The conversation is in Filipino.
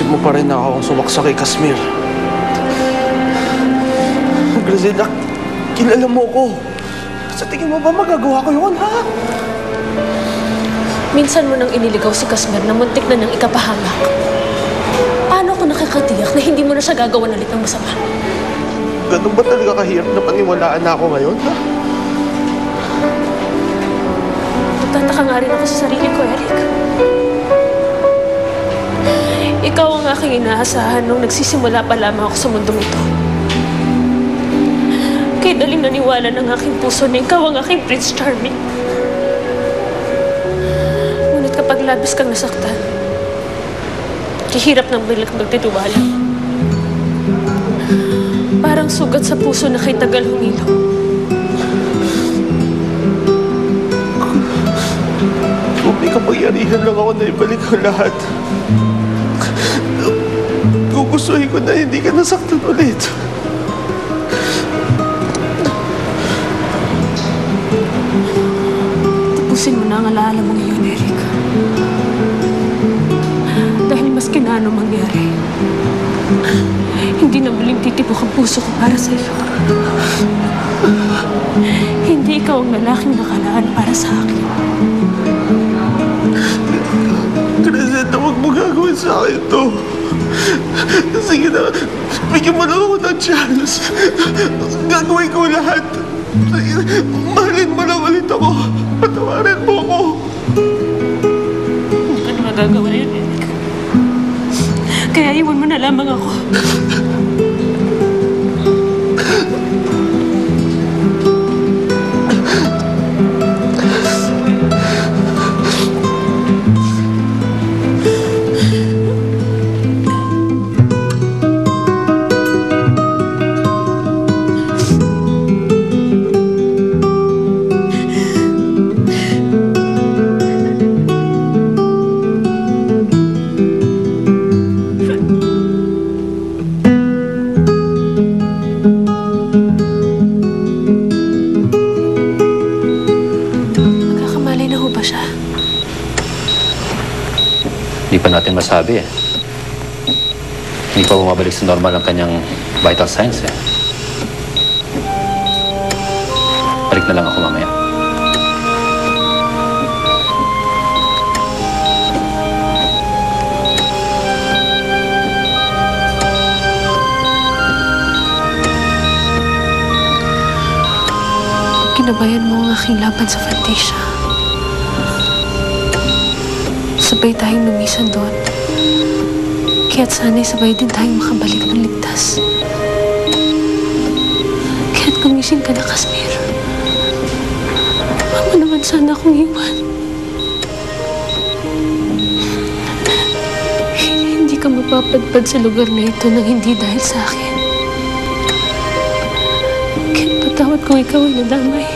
Ayusin mo pa rin na akong sumaksa kay Kasmir. Grizela, kilala mo ko. Sa tingin mo ba magagawa ko yun, ha? Minsan mo nang iniligaw si Kasmir na muntik na nang ikapahamak. Paano ko nakakatiyak na hindi mo na siya gagawan ulit ng masama? Ganun ba talaga kahirap na paniwalaan na ako ngayon, ha? Nagtataka nga rin ako sa sarili ko, Eric. Ikaw ang aking inaasahan nung nagsisimula pa lamang ako sa mundong ito. Kaya daling naniwala ng aking puso na ikaw ang aking Prince Charming. Ngunit kapag labis kang nasaktan, kahirap ng bilang magtitiwala. Parang sugat sa puso na kay tagal humilo. Kung may kapangyarihan lang ako na ibalik ang lahat, gugustuhin ko na hindi ka nasaktan ulit. Tapusin mo na ang alaala mong iyon, Eric. Dahil maski na ano mangyari, hindi na muling titibok ang puso ko para sa iyo. Hindi ikaw ang lalaking nakalaan para sa akin. Crescenta, huwag mo gagawin sa akin ito. Sige na, bigyan mo lang ako ng chance. Gagawin ko lahat. Mahalin mo lang ulit ako. Patawarin mo ako. Hindi ka na magagawa yun, Eric. Kaya iwan mo na lamang ako. Hindi pa natin masabi eh. Hindi pa bumabalik sa normal ang kanyang vital signs eh. Balik na lang ako mamaya. Ginabayan mo ang aking laban sa Fantasia. Sabay tayong lumisan doon. Kaya't sana'y sabay din tayong makabalik ng ligtas. Kaya't gumising ka na, Kasmir. Huwag mo naman sana akong iwan. Hindi ka mapapadpad sa lugar na ito nang hindi dahil sa akin. Kaya't patawad kung ikaw ay nadamay.